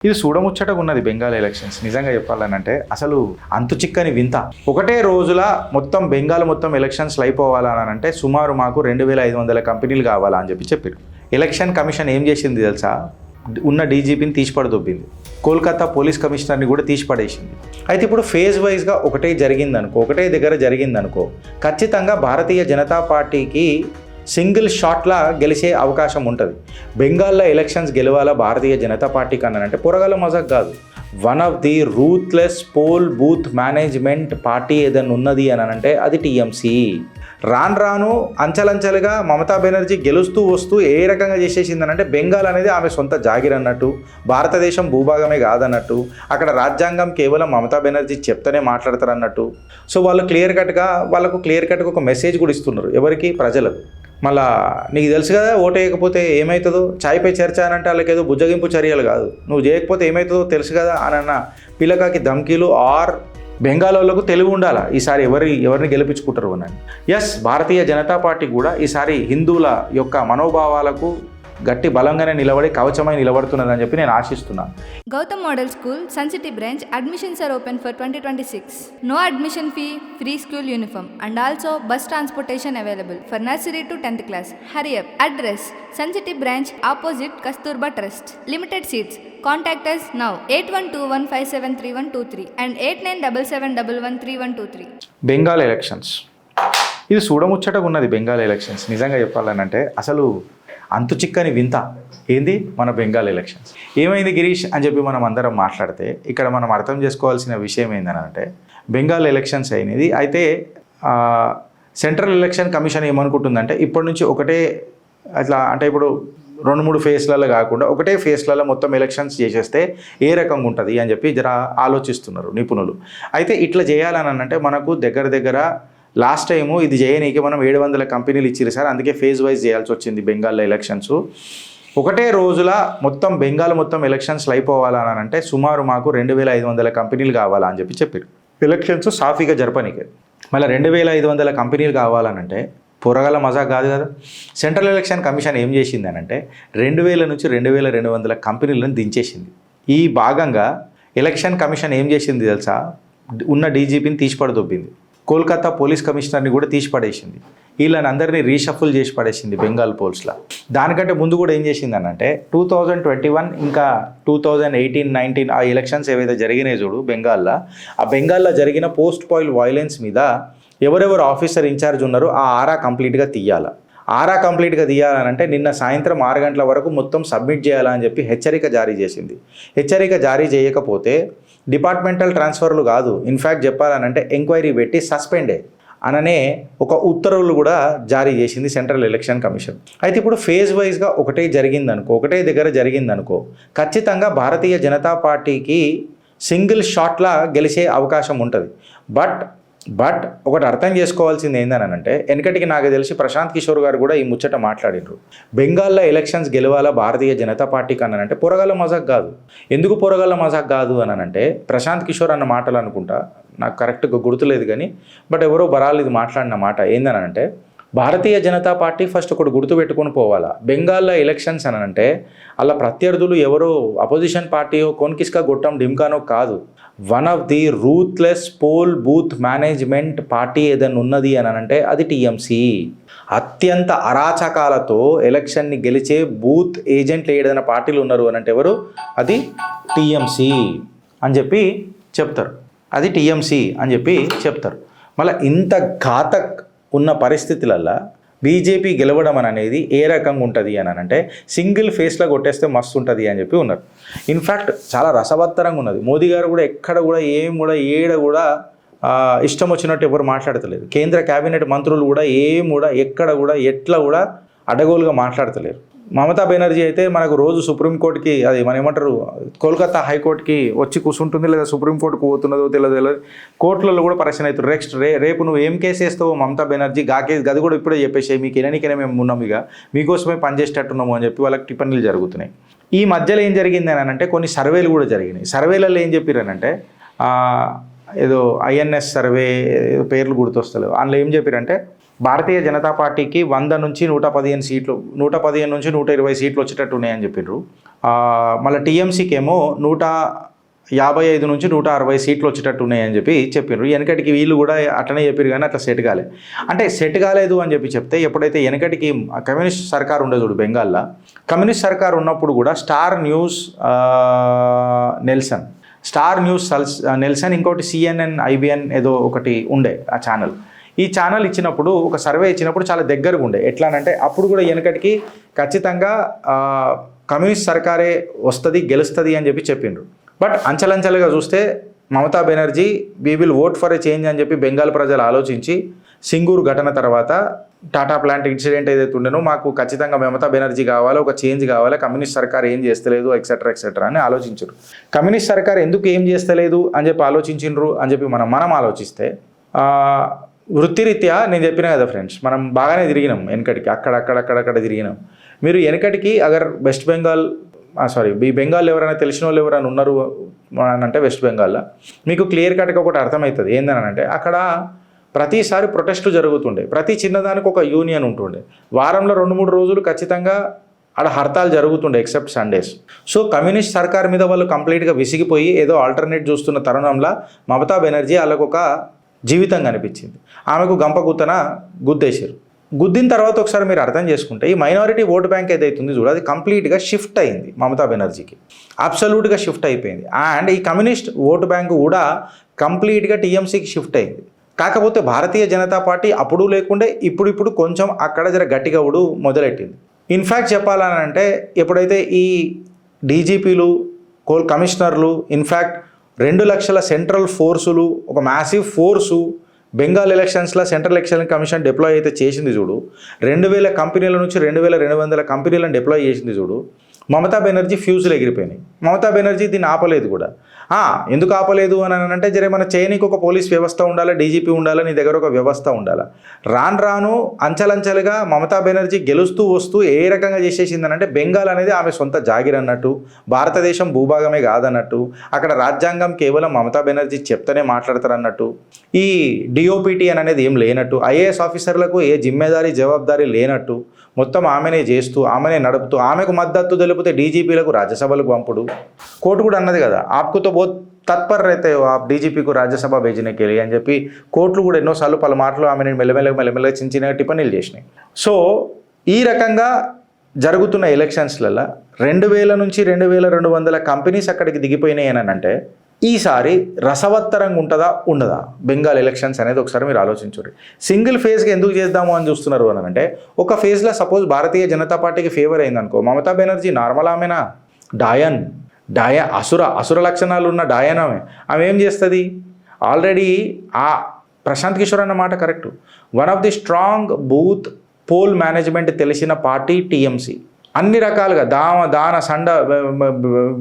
ఇది చూడముచ్చటగా ఉన్నది బెంగాల్ ఎలక్షన్స్. నిజంగా చెప్పాలనంటే అసలు అంతు చిక్కని వింత. ఒకటే రోజుల మొత్తం బెంగాల్ మొత్తం ఎలక్షన్స్ అయిపోవాలని అంటే సుమారు మాకు 2500 కంపెనీలు కావాలా అని చెప్పారు. ఎలక్షన్ కమిషన్ ఏం చేసింది తెలుసా? ఉన్న డీజీపీని తీసిపడదొబ్బింది. కోల్కతా పోలీస్ కమిషనర్ని కూడా తీసిపడేసింది. అయితే ఇప్పుడు ఫేజ్ వైజ్గా ఒకటే దగ్గర జరిగిందనుకో ఖచ్చితంగా భారతీయ జనతా పార్టీకి సింగిల్ షాట్లా గెలిచే అవకాశం ఉంటుంది. బెంగాల్లో ఎలక్షన్స్ గెలవాలా భారతీయ జనతా పార్టీ కన్నానంటే పొరగాల మజాక్ కాదు. One of the ruthless poll booth management party ఏదైనా ఉన్నది అని అంటే అది టీఎంసీ. రాను అంచెలంచెలుగా మమతా బెనర్జీ గెలుస్తూ వస్తూ ఏ రకంగా చేసేసిందనంటే బెంగాల్ అనేది ఆమె సొంత జాగిర్ అన్నట్టు, భారతదేశం భూభాగమే కాదన్నట్టు, అక్కడ రాజ్యాంగం కేవలం మమతా బెనర్జీ చెప్తేనే మాట్లాడతారు అన్నట్టు. సో వాళ్ళు వాళ్ళకు క్లియర్ కట్గా ఒక మెసేజ్ కూడా ఇస్తున్నారు. ఎవరికి? ప్రజలకు. మళ్ళా నీకు తెలుసు కదా, ఓటు వేయకపోతే ఏమవుతుందో, చాయ్పై చర్చ అని అంటే వాళ్ళకి ఏదో బుజ్జగింపు చర్యలు కాదు, నువ్వు చేయకపోతే ఏమవుతుందో తెలుసు కదా అని పిల్లకాకి ధమ్కీలు. ఆర్ బెంగాల్ వాళ్ళకు తెలివి ఉండాలా ఈసారి ఎవరిని గెలిపించుకుంటారు అని. ఎస్, భారతీయ జనతా పార్టీ కూడా ఈసారి హిందువుల యొక్క మనోభావాలకు గట్టి బలంగానే నిలబడి కవచమై నిలబడుతున్నదని చెప్పి నేను ఆశిస్తున్నాను. Gautam Model School, Sun City branch, admissions are open for 2026. No admission fee, free school uniform and also bus transportation available for nursery to 10th class. Hurry up. Address: Sun City branch opposite Kasturba Trust. Limited seats. Contact us now 8121573123 and 8977113123. Bengal elections ఇది చూడముచ్చటగా ఉన్నది. Bengal elections నిజంగా చెప్పాలనంటే అసలు అంతు చిక్కని వింత ఏంది మన Bengal elections. ఏమైంది గిరీష్ అని చెప్పి మనం అందరం మాట్లాడితే ఇక్కడ మనం అర్థం చేసుకోవాల్సిన విషయం ఏంటంటే బెంగాల్ ఎలక్షన్స్ అయినది. అయితే సెంట్రల్ ఎలక్షన్ కమిషన్ ఏమనుకుంటుందంటే ఇప్పటి నుంచి ఒకటే అట్లా అంటే ఇప్పుడు 2-3 ఫేజ్లలో కాకుండా ఒకటే ఫేజ్లలో మొత్తం ఎలక్షన్స్ చేసేస్తే ఏ రకంగా ఉంటుంది అని చెప్పి జర ఆలోచిస్తున్నారు నిపుణులు. అయితే ఇట్లా చేయాలని అంటే మనకు దగ్గర లాస్ట్ టైము ఇది చేయనీకి మనం 700 కంపెనీలు ఇచ్చిరు సార్, అందుకే ఫేజ్ వైజ్ చేయాల్సి వచ్చింది బెంగాల్లో ఎలక్షన్స్. ఒకటే రోజుల బెంగాల్ మొత్తం ఎలక్షన్స్ అయిపోవాలని అంటే సుమారు మాకు 2500 కంపెనీలు కావాలా అని చెప్పారు. ఎలక్షన్స్ సాఫీగా జరపనీకే మళ్ళీ 2500 కంపెనీలు కావాలనంటే పొరగల మజా కాదు కదా. సెంట్రల్ ఎలక్షన్ కమిషన్ ఏం చేసింది అంటే 2000 నుంచి 2200 కంపెనీలను దించేసింది. ఈ భాగంగా ఎలక్షన్ కమిషన్ ఏం చేసింది తెలుసా? ఉన్న డీజీపీని తీసిపడదొబ్బింది. కోల్కతా పోలీస్ కమిషనర్ని కూడా తీసిపడేసింది. వీళ్ళని అందరినీ రీషఫుల్ చేసి పడేసింది బెంగాల్ పోల్స్లో. దానికంటే ముందు కూడా ఏం చేసిందనంటే 2021 ఇంకా 2018-19 ఆ ఎలక్షన్స్ ఏవైతే జరిగినాయి చూడు బెంగాల్లో, ఆ బెంగాల్లో జరిగిన పోస్ట్ పోల్ వైలెన్స్ మీద ఎవరెవరు ఆఫీసర్ ఇన్ఛార్జ్ ఉన్నారో ఆ ఆరా కంప్లీట్గా తీయాలనంటే నిన్న సాయంత్రం 6 గంటల వరకు మొత్తం సబ్మిట్ చేయాలని చెప్పి హెచ్చరిక జారీ చేసింది. హెచ్చరిక జారీ చేయకపోతే డిపార్ట్మెంటల్ ట్రాన్స్ఫర్లు కాదు, ఇన్ఫ్యాక్ట్ చెప్పాలనంటే ఎంక్వైరీ పెట్టి సస్పెండే అననే ఒక ఉత్తర్వులు కూడా జారీ చేసింది సెంట్రల్ ఎలక్షన్ కమిషన్. అయితే ఇప్పుడు ఫేజ్ వైజ్గా ఒకటే దగ్గర జరిగిందనుకో ఖచ్చితంగా భారతీయ జనతా పార్టీకి సింగిల్ షాట్లా గెలిచే అవకాశం ఉంటుంది. బట్ ఒకటి అర్థం చేసుకోవాల్సింది ఏందనంటే వెనకటికి నాకు తెలిసి ప్రశాంత్ కిషోర్ గారు కూడా ఈ ముచ్చట మాట్లాడినారు. బెంగాల్లో ఎలక్షన్స్ గెలవాలా భారతీయ జనతా పార్టీ కన్నానంటే పొరగాల మజాక్ కాదు. ఎందుకు పొరగాల మజాక్ కాదు అనంటే ప్రశాంత్ కిషోర్ అన్న మాటలు అనుకుంటా, నాకు కరెక్ట్గా గుర్తులేదు కానీ బట్ ఎవరో బరాలు ఇది మాట్లాడిన మాట ఏందనంటే భారతీయ జనతా పార్టీ ఫస్ట్ ఒకటి గుర్తుపెట్టుకొని పోవాలా. బెంగాల్లో ఎలక్షన్స్ అనంటే అలా ప్రత్యర్థులు ఎవరో అపోజిషన్ పార్టీయో కొన్కిస్కా గొట్టం డింకానో కాదు, one of the ruthless poll booth management party ఏదైనా ఉన్నది అని అంటే అది టీఎంసీ. అత్యంత అరాచకాలతో ఎలక్షన్ని గెలిచే బూత్ ఏజెంట్లు ఏదైనా పార్టీలు ఉన్నారు అని అంటే ఎవరు? అది టీఎంసీ అని చెప్పి చెప్తారు. మళ్ళీ ఇంత ఘాతక్ ఉన్న పరిస్థితులల్లో బీజేపీ గెలవడం అనేది ఏ రకంగా ఉంటుంది అని అంటే సింగిల్ ఫేస్లో కొట్టేస్తే మస్తు ఉంటుంది అని చెప్పి ఉన్నారు. ఇన్ఫ్యాక్ట్ చాలా రసవత్తరంగా ఉన్నది. మోదీ గారు కూడా ఎక్కడ కూడా ఏడ కూడా ఇష్టం వచ్చినట్టు ఎవరు మాట్లాడతలేదు. కేంద్ర కేబినెట్ మంత్రులు కూడా ఎక్కడ కూడా ఎట్లా కూడా అడగోలుగా మాట్లాడతలేరు. మమతా బెనర్జీ అయితే మనకు రోజు సుప్రీంకోర్టుకి అది మన ఏమంటారు కోల్కతా హైకోర్టుకి వచ్చి కూర్చుంటుంది, లేదా సుప్రీంకోర్టుకు పోతున్నదో తెలియదు. కోర్టులలో కూడా పరిశీలన అవుతుంది. రేపు నువ్వు ఏం కేసు వేస్తావో మమతా బెనర్జీ కేసు గది కూడా ఇప్పుడే చెప్పేసి మీకు ఎననికనే మేము ఉన్నాం, ఇక మీకోసమే పనిచేసేటట్టున్నాము అని చెప్పి వాళ్ళకి టిప్పనీలు జరుగుతున్నాయి. ఈ మధ్యలో ఏం జరిగింది అని అంటే కొన్ని సర్వేలు కూడా జరిగినాయి. సర్వేలలో ఏం చెప్పారనంటే ఏదో INS సర్వే ఏదో పేర్లు గుర్తొస్తలేవు. అందులో ఏం చెప్పారంటే భారతీయ జనతా పార్టీకి 100 నుంచి 115 సీట్లు, 115 నుంచి 120 సీట్లు వచ్చేటట్టు ఉన్నాయని చెప్పినారు. మళ్ళీ టీఎంసీకి ఏమో 155 నుంచి 160 సీట్లు వచ్చేటట్టు ఉన్నాయని చెప్పినారు. వెనకటికి వీళ్ళు కూడా అట్లనే చెప్పారు, కానీ అట్లా సెట్ కాలేదు. అంటే సెట్ కాలేదు అని చెప్తే ఎప్పుడైతే వెనకటికి కమ్యూనిస్ట్ సర్కార్ ఉండదు చూడు బెంగాల్లో, కమ్యూనిస్ట్ సర్కార్ ఉన్నప్పుడు కూడా స్టార్ న్యూస్ నెల్సన్ ఇంకోటి CNN IBN ఏదో ఒకటి ఉండే ఆ ఛానల్. ఈ ఛానల్ ఇచ్చినప్పుడు ఒక సర్వే ఇచ్చినప్పుడు చాలా దగ్గరగా ఉండే. ఎట్లా అంటే అప్పుడు కూడా వెనకటికి ఖచ్చితంగా కమ్యూనిస్ట్ సర్కారే వస్తుంది, గెలుస్తుంది అని చెప్పిండ్రు. బట్ అంచెలంచెలుగా చూస్తే Mamata Banerjee we will vote for a change అని బెంగాల్ ప్రజలు ఆలోచించి సింగూరు ఘటన తర్వాత టాటా ప్లాంట్ ఇన్సిడెంట్ ఏదైతే ఉండేనో మాకు ఖచ్చితంగా మమతా బెనర్జీ కావాలి, ఒక చేంజ్ కావాలి, కమ్యూనిస్ట్ సర్కార్ ఏం చేస్తలేదు ఎక్సెట్రా అని ఆలోచించారు. కమ్యూనిస్ట్ సర్కార్ ఎందుకు ఏం చేస్తలేదు అని ఆలోచించిండ్రు అని మనం ఆలోచిస్తే వృత్తిరీత్యా నేను చెప్పిన కదా ఫ్రెండ్స్, మనం బాగానే తిరిగినాం వెనకటికి, అక్కడక్కడ తిరిగినాం. మీరు వెనకటికి అగర్ వెస్ట్ బెంగాల్ ఈ బెంగాల్ ఎవరైనా తెలిసిన వాళ్ళు ఎవరైనా ఉన్నారు అని అంటే వెస్ట్ బెంగాల్లో మీకు క్లియర్ కట్గా ఒకటి అర్థమవుతుంది. ఏందని అంటే అక్కడ ప్రతిసారి ప్రొటెస్టులు జరుగుతుండే, ప్రతి చిన్నదానికి ఒక యూనియన్ ఉంటుండే, వారంలో 2-3 రోజులు ఖచ్చితంగా ఆడ హర్తాలు జరుగుతుండే ఎక్సెప్ట్ సండేస్. సో కమ్యూనిస్ట్ సర్కార్ మీద వాళ్ళు కంప్లీట్గా విసిగిపోయి ఏదో ఆల్టర్నేట్ చూస్తున్న తరుణంలో మమతా బెనర్జీ వాళ్ళకు ఒక జీవితం కనిపించింది. ఆమెకు గంప గుద్దేశారు. గుద్దిన తర్వాత ఒకసారి మీరు అర్థం చేసుకుంటే ఈ మైనారిటీ ఓటు బ్యాంక్ ఏదైతుంది చూడ, అది కంప్లీట్గా షిఫ్ట్ అయింది మమతా బెనర్జీకి, అబ్సల్యూట్గా షిఫ్ట్ అయిపోయింది. అండ్ ఈ కమ్యూనిస్ట్ ఓటు బ్యాంకు కూడా కంప్లీట్గా టీఎంసీకి షిఫ్ట్ అయింది. కాకపోతే భారతీయ జనతా పార్టీ అప్పుడు లేకుండే ఇప్పుడు కొంచెం అక్కడ జర గట్టిగా ఊడు మొదలెట్టింది. ఇన్ఫ్యాక్ట్ చెప్పాలని అంటే ఎప్పుడైతే ఈ డీజీపీలు కమిషనర్లు ఇన్ఫ్యాక్ట్ 2 లక్షల సెంట్రల్ ఫోర్సులు, ఒక మ్యాసివ్ ఫోర్సు బెంగాల్ ఎలక్షన్స్లో సెంట్రల్ ఎలక్షన్ కమిషన్ డిప్లాయ్ అయితే చేసింది చూడు, 2000 కంపెనీల నుంచి 2200 కంపెనీలను డిప్లాయ్ చేసింది చూడు, మమతా బెనర్జీ ఫ్యూజులు ఎగిరిపోయినాయి. మమతా బెనర్జీ దీన్ని ఆపలేదు కూడా. ఎందుకు ఆపలేదు అని అంటే జరే మన చైనీకి ఒక పోలీస్ వ్యవస్థ ఉండాలి, డీజీపీ ఉండాలి, నీ దగ్గర ఒక వ్యవస్థ ఉండాలి. రాను అంచెలంచెలుగా మమతా బెనర్జీ గెలుస్తూ వస్తూ ఏ రకంగా చేసేసిందని అంటే బెంగాల్ అనేది ఆమె సొంత జాగిర్ అన్నట్టు, భారతదేశం భూభాగమే కాదన్నట్టు, అక్కడ రాజ్యాంగం కేవలం మమతా బెనర్జీ చెప్తేనే మాట్లాడతారు అన్నట్టు, ఈ డిఓపిటి అనేది ఏం లేనట్టు, ఐఏఎస్ ఆఫీసర్లకు ఏ జిమ్మేదారీ జవాబారీ లేనట్టు, మొత్తం ఆమెనే చేస్తూ ఆమెనే నడుపుతూ ఆమెకు మద్దతు తెలిపితే డీజీపీలకు రాజ్యసభలకు పంపుడు. కోర్టు కూడా అన్నది కదా, ఆప్కుతో బోత్ తత్పర్ అయితే ఆ డీజీపీకు రాజ్యసభ భేజనకెళ్ళి అని కోర్టులు కూడా ఎన్నోసార్లు పలు మాటలు ఆమెను మెల్లమెల్లగా చిన్న టిప్పనీలు చేసినాయి. సో ఈ రకంగా జరుగుతున్న ఎలక్షన్స్లలో 2000 నుంచి 2200 కంపెనీస్ అక్కడికి దిగిపోయినాయి అని అంటే ఈసారి రసవత్తరంగా ఉంటుందా ఉండదా బెంగాల్ ఎలక్షన్స్ అనేది ఒకసారి మీరు ఆలోచించండి. సింగిల్ ఫేజ్గా ఎందుకు చేద్దాము అని చూస్తున్నారు అని అంటే ఒక ఫేజ్లో సపోజ్ భారతీయ జనతా పార్టీకి ఫేవర్ అయిందనుకో, మమతా బెనర్జీ నార్మల్ ఆమెనా, అసుర లక్షణాలు ఉన్న డాయన్ ఆమె ఏం చేస్తుంది? ఆల్రెడీ ఆ ప్రశాంత్ కిషోర్ అన్న మాట correct, one of the strong booth poll management తెలిసిన పార్టీ టీఎంసీ. అన్ని రకాలుగా దాన సండ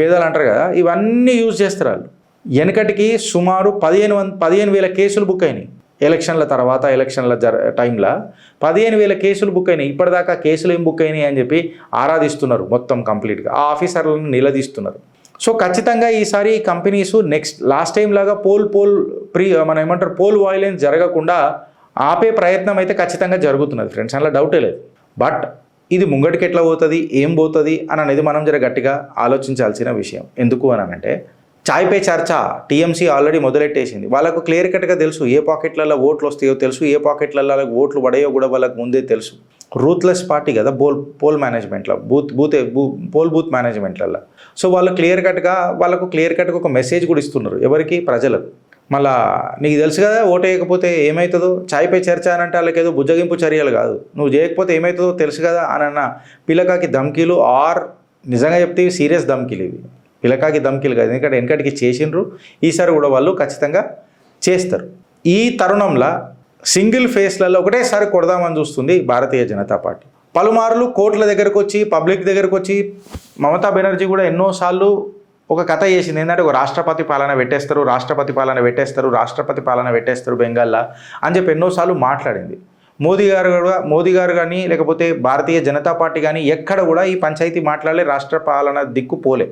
భేదాలు అంటారు కదా, ఇవన్నీ యూజ్ చేస్తారు వాళ్ళు. వెనకటికి సుమారు 15,000 కేసులు బుక్ అయినాయి ఎలక్షన్ల తర్వాత, ఎలక్షన్ల టైంలో 15,000 కేసులు బుక్ అయినాయి. ఇప్పటిదాకా కేసులు ఏం బుక్ అయినాయి అని ఆరాధిస్తున్నారు మొత్తం కంప్లీట్గా, ఆ ఆఫీసర్లను నిలదీస్తున్నారు. సో ఖచ్చితంగా ఈసారి ఈ కంపెనీస్ లాస్ట్ టైం లాగా పోల్ వాయిలెన్స్ జరగకుండా ఆపే ప్రయత్నం అయితే ఖచ్చితంగా జరుగుతున్నది ఫ్రెండ్స్, అందులో డౌటే లేదు. బట్ ఇది ముంగటికి ఎట్లా పోతుంది, ఏం పోతుంది అని అనేది మనం జర గట్టిగా ఆలోచించాల్సిన విషయం. ఎందుకు అని అంటే చాయ్ పే చర్చా టీఎంసీ ఆల్రెడీ మొదలెట్టేసింది. వాళ్ళకు క్లియర్ కట్గా తెలుసు ఏ పాకెట్లలో ఓట్లు వస్తాయో తెలుసు, ఏ పాకెట్లలో ఓట్లు పడాయో కూడా వాళ్ళకు ముందే తెలుసు. రూత్లెస్ పార్టీ కదా పోల్ మేనేజ్మెంట్లో, బూత్ మేనేజ్మెంట్లలో. సో వాళ్ళు వాళ్ళకు క్లియర్ కట్గా ఒక మెసేజ్ కూడా ఇస్తున్నారు ఎవరికి, ప్రజలకు. మళ్ళా నీకు తెలుసు కదా ఓటు వేయకపోతే ఏమవుతుందో, చాయ్ పే చర్చ అని అంటే వాళ్ళకి ఏదో బుజ్జగింపు చర్యలు కాదు, నువ్వు చేయకపోతే ఏమవుతుందో తెలుసు కదా అన్న పిల్లకాకి ధమ్కీలు, ఆర్ నిజంగా చెప్తే సీరియస్ ధమ్కీలు. ఇవి పిల్లకాకి ధమ్కీలు కాదు, ఎందుకంటే వెనకటికి చేసిండ్రు, ఈసారి కూడా వాళ్ళు ఖచ్చితంగా చేస్తారు. ఈ తరుణంలో సింగిల్ ఫేస్లలో ఒకటేసారి కొడదామని చూస్తుంది భారతీయ జనతా పార్టీ. పలుమార్లు కోర్టుల దగ్గరకు వచ్చి, పబ్లిక్ దగ్గరకు వచ్చి మమతా బెనర్జీ కూడా ఎన్నోసార్లు ఒక కథ చేసింది. ఏంటంటే ఒక రాష్ట్రపతి పాలన పెట్టేస్తారు బెంగాల్లో అని ఎన్నోసార్లు మాట్లాడింది. మోదీ గారు కానీ లేకపోతే భారతీయ జనతా పార్టీ కానీ ఎక్కడ కూడా ఈ పంచాయతీ మాట్లాడలే, రాష్ట్ర పాలన దిక్కు పోలే.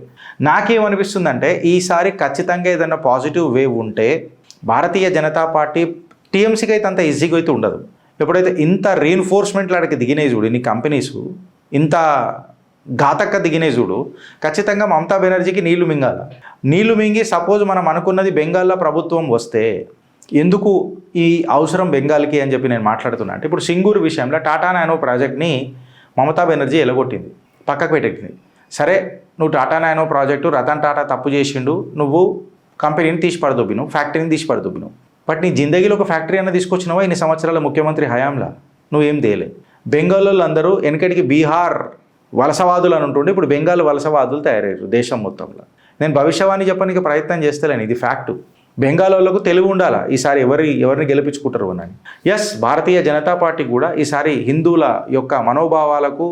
నాకేమనిపిస్తుందంటే ఈసారి ఖచ్చితంగా ఏదైనా పాజిటివ్ వేవ్ ఉంటే భారతీయ జనతా పార్టీ టీఎంసీకి అయితే అంత ఈజీగా అయితే ఉండదు. ఎప్పుడైతే ఇంత రీఎన్ఫోర్స్మెంట్లు ఆడికి దిగినాయి చూడు ఇన్ని కంపెనీస్ ఇంత ఘాతక దిగినాయి చూడు, ఖచ్చితంగా మమతా బెనర్జీకి నీళ్లు మింగాల. నీళ్లు మింగి సపోజ్ మనం అనుకున్నది బెంగాల్లో ప్రభుత్వం వస్తే ఎందుకు ఈ అవసరం బెంగాల్కి అని చెప్పి నేను మాట్లాడుతున్నా అంటే, ఇప్పుడు సింగూరు విషయంలో టాటా నానో ప్రాజెక్ట్ని మమతా బెనర్జీ ఎలగొట్టింది, పక్కకు పెట్టింది. సరే, నువ్వు టాటా నానో ప్రాజెక్టు రతన్ టాటా తప్పు చేసిండు, నువ్వు కంపెనీని తీసి పడదొబ్బిను, ఫ్యాక్టరీని తీసి పడదొబ్బిను. బట్ నీ జిందగీలో ఒక ఫ్యాక్టరీ అన్న తీసుకొచ్చినావా ఇన్ని సంవత్సరాల ముఖ్యమంత్రి హయాంలా? నువ్వేం తేలే. బెంగాల్లో అందరూ వెనకడికి బీహార్ వలసవాదులు అని ఉంటుండే, ఇప్పుడు బెంగాల్ వలసవాదులు తయారయ్యారు దేశం మొత్తంలో. నేను భవిష్యవాణి చెప్పడానికి ప్రయత్నం చేస్తలేను, ఇది ఫ్యాక్టు. బెంగాల్ వాళ్ళకు తెలివి ఉండాలా ఈసారి ఎవరిని గెలిపించుకుంటారు అని. ఎస్, భారతీయ జనతా పార్టీ కూడా ఈసారి హిందువుల యొక్క మనోభావాలకు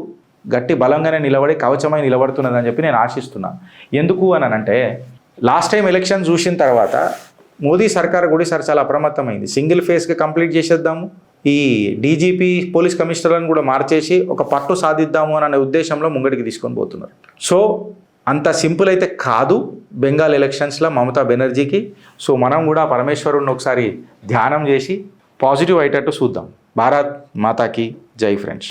గట్టి బలంగానే నిలబడి కవచమై నిలబడుతున్నదని చెప్పి నేను ఆశిస్తున్నాను. ఎందుకు అని అంటే, లాస్ట్ టైం ఎలక్షన్ చూసిన తర్వాత మోదీ సర్కార్ కూడా ఈసారి చాలా అప్రమత్తమైంది. సింగిల్ ఫేస్గా కంప్లీట్ చేసేద్దాము, ఈ డీజీపీ పోలీస్ కమిషనర్లను కూడా మార్చేసి ఒక పట్టు సాధిద్దాము అనే ఉద్దేశంలో ముంగడికి తీసుకొని పోతున్నారు. సో అంత సింపుల్ అయితే కాదు బెంగాల్ ఎలక్షన్స్లో మమతా బెనర్జీకి. సో మనం కూడా పరమేశ్వరుడిని ఒకసారి ధ్యానం చేసి పాజిటివ్ అయ్యేటట్టు చూద్దాం. భారత్ మాతాకి జై ఫ్రెండ్స్.